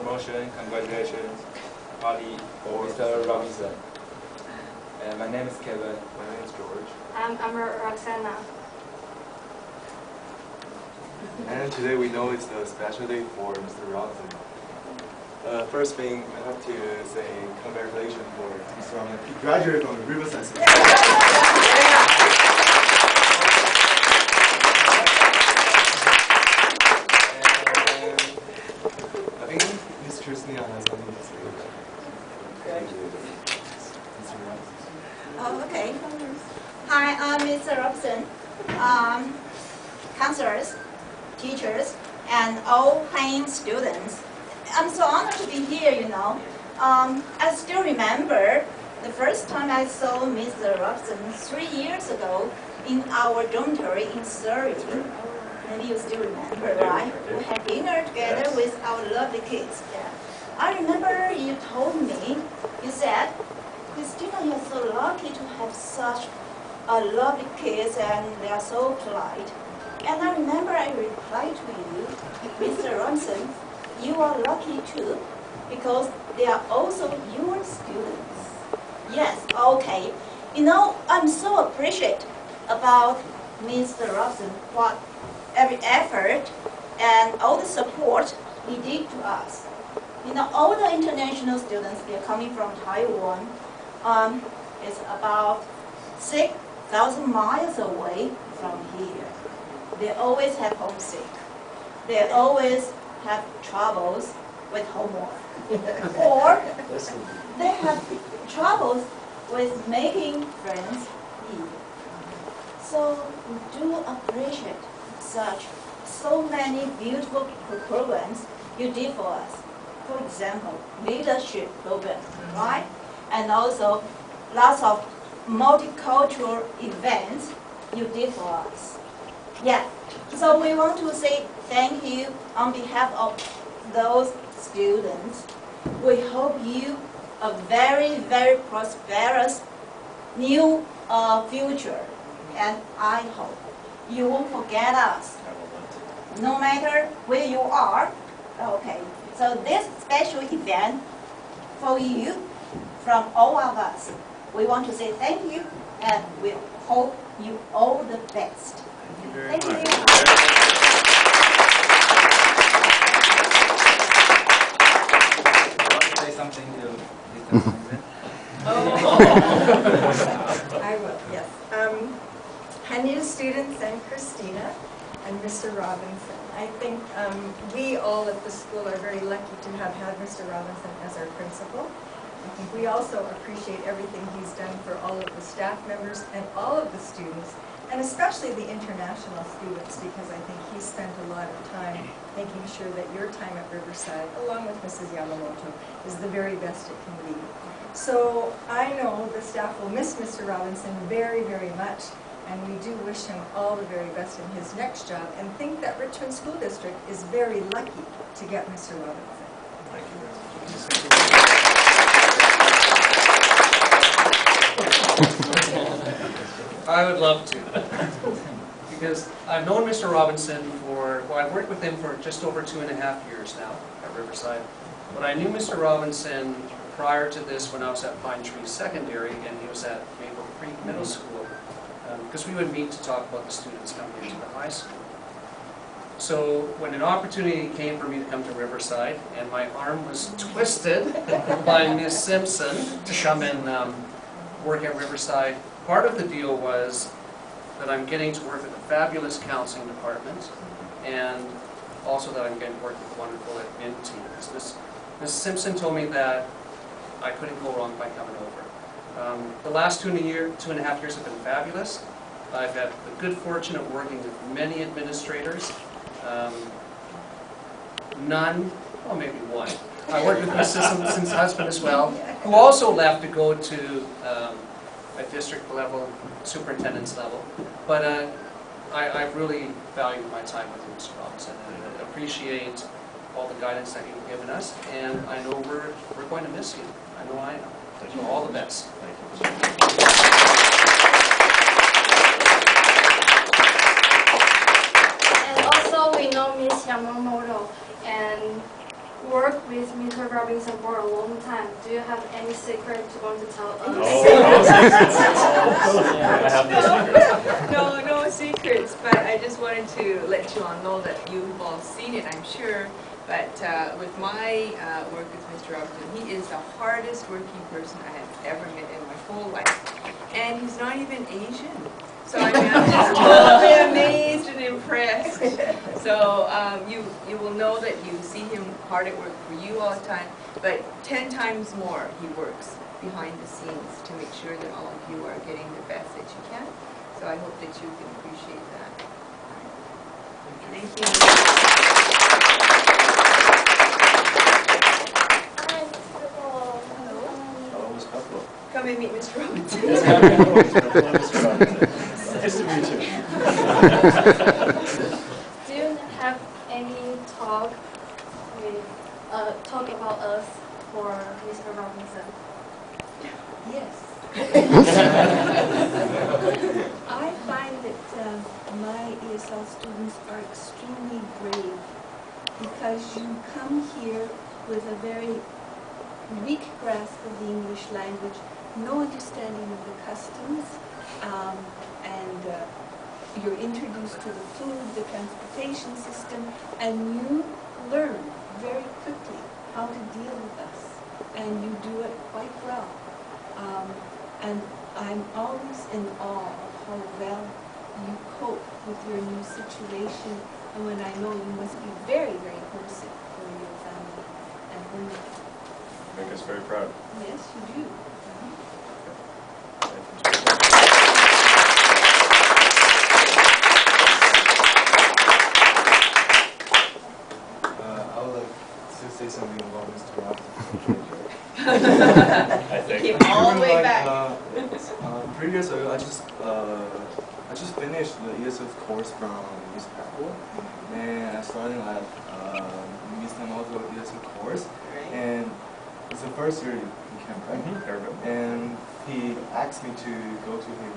promotion, congratulations, party for Mr. Robinson. And my name is Kevin. My name is George. I'm Roxana. And today we know it's a special day for Mr. Robinson. First thing, I have to say congratulations for Mr. Robinson. He graduated from Riverside. I think Ms. Christina has something to say. Oh, okay. Hi, I'm Mr. Robson. Counselors, teachers, and all paying students. I'm so honored to be here, you know. I still remember the first time I saw Mr. Robson 3 years ago in our dormitory in Surrey. Maybe you still remember, right? We had dinner together with our lovely kids. Yeah. I remember you told me, you said, Christina, you're so lucky to have such lovely kids and they are so polite. And I remember I replied to you, Mr. Robson, you are lucky too, because they are also your students. Yes, okay. You know, I'm so appreciative about Mr. Robson, what every effort and all the support he did to us. You know, all the international students, they're coming from Taiwan. It's about 6,000 miles away from here. They always have homesick. They always have troubles with homework. Or they have troubles with making friends here. So we do appreciate so many beautiful programs you did for us. For example, leadership program, right? And also lots of multicultural events you did for us. Yeah, so we want to say thank you on behalf of those students. We hope you a very, very prosperous new future. And I hope you won't forget us, no matter where you are. Okay, so this special event for you, from all of us, we want to say thank you, and we hope you all the best. Thank you. Say something to Mr. Robinson. I will, yes. Hi, new students and Christina and Mr. Robinson. I think we all at the school are very lucky to have had Mr. Robinson as our principal. I think we also appreciate everything he's done for all of the staff members and all of the students, and especially the international students, because I think he spent a lot of time making sure that your time at Riverside, along with Mrs. Yamamoto, is the very best it can be. So I know the staff will miss Mr. Robinson very, very much, and we do wish him all the very best in his next job, and think that Richmond School District is very lucky to get Mr. Robinson. Thank you very much. I would love to, because I've known Mr. Robinson for, well, I've worked with him for just over 2.5 years now at Riverside. But I knew Mr. Robinson prior to this when I was at Pine Tree Secondary and he was at Maple Creek Middle School, because we would meet to talk about the students coming into the high school. So when an opportunity came for me to come to Riverside, and my arm was twisted by Ms. Simpson to come and work at Riverside, part of the deal was that I'm getting to work with a fabulous counseling department, and also that I'm getting to work with wonderful admin teams. Ms. Simpson told me that I couldn't go wrong by coming over. The last 2.5 years have been fabulous. I've had the good fortune of working with many administrators. None, well maybe one. I worked with Mrs. Simpson's husband as well, who also left to go to a district level, superintendent's level. But I've really valued my time with Mr. Robinson, and I appreciate all the guidance that you've given us, and I know we're going to miss you. I know I am. So all the best. Thank you. And also we know Miss Yamamoto, and worked with Mr. Robinson for a long time. Do you have any secret you want to tell us? I have no secrets. No secrets, but I just wanted to let you all know that you've all seen it, I'm sure. But with my work with Mr. Robinson, he is the hardest working person I have ever met in my whole life. And he's not even Asian. So I mean, I'm just totally amazed and impressed. So you will know that you see him hard at work for you all the time, but 10 times more he works behind the scenes to make sure that all of you are getting the best that you can. So I hope that you can appreciate that. Thank you. Hi, Mr. Paul. Hello, Ms. Buffalo. Come and meet Mr. Robinson. Yes, hello, Mr. Robinson. Nice to meet you. Do you have any talk about us for Mr. Robinson? Yes. I find that my ESL students are extremely brave because you come here with a very weak grasp of the English language, no understanding of the customs, and you're introduced to the food, the transportation system, and you learn very quickly how to deal with us, and you do it quite well. And I'm always in awe of how well you cope with your new situation, and when I know you must be very, very homesick for your family and home. Make us very proud. Yes, you do. I would like to say something about Mr. Robinson. I think. Came all the way back. 3 years ago, I just finished the ESL course from Miss Apple, and I started at Miss Yamamoto ESL course, and it's the first year in camp, right? And he asked me to go to his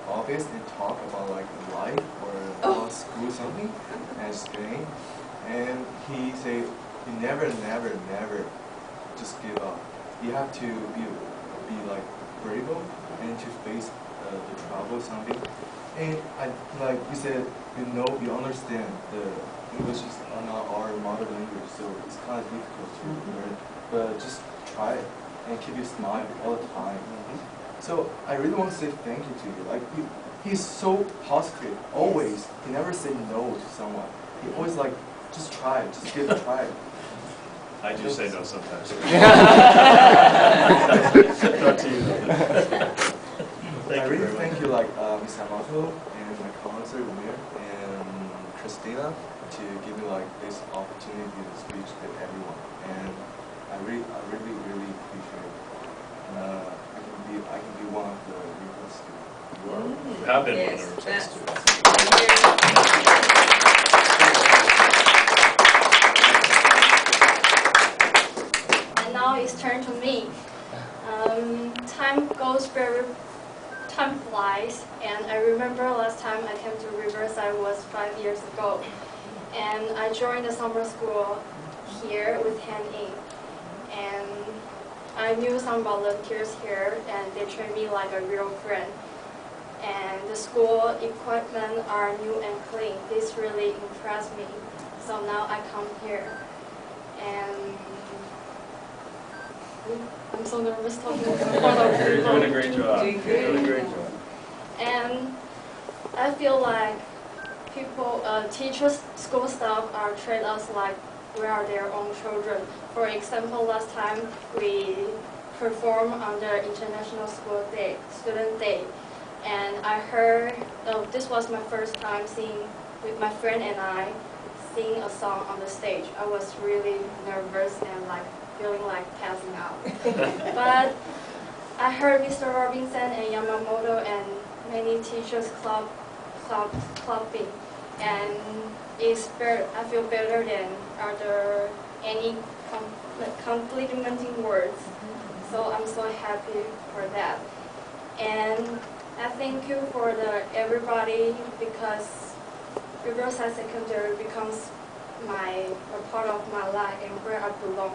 office and talk about life or about school something, and explain. And he said, "You never just give up. You have to be brave and to face the trouble something." And you said, you understand the English is not our mother language, so it's kind of difficult to learn. But just try it and keep your smile all the time. So I really want to say thank you to you. He's so positive, always. He never said no to someone. He always just try it, just give it a try. I do say no sometimes. Not to you. I really thank you, Ms. Yamamoto and my co-answer, Ramir, and Christina, to give me this opportunity to speak to everyone. And I really appreciate it. I can be one of the real students. You have been Yes, one of our that's- students. And now it's turn to me. Time flies, and I remember last time I came to Riverside was 5 years ago, and I joined the summer school here with Han Ying, and I knew some volunteers here, and they treated me like a real friend. And the school equipment are new and clean. This really impressed me. So now I come here, and I'm so nervous talking in front of You're people. doing a great job. Doing You're doing a good. great job. And I feel like people, teachers, school staff are treat us like we are their own children. For example, last time we performed on the International School Day, Student Day, and I heard, this was my first time seeing, with my friend and I, sing a song on the stage. I was really nervous and feeling like passing out. But I heard Mr. Robinson and Yamamoto and many teachers clapping, and I feel better than any complimenting words. So I'm so happy for that. And I thank you for everybody, because Riverside Secondary becomes a part of my life and where I belong.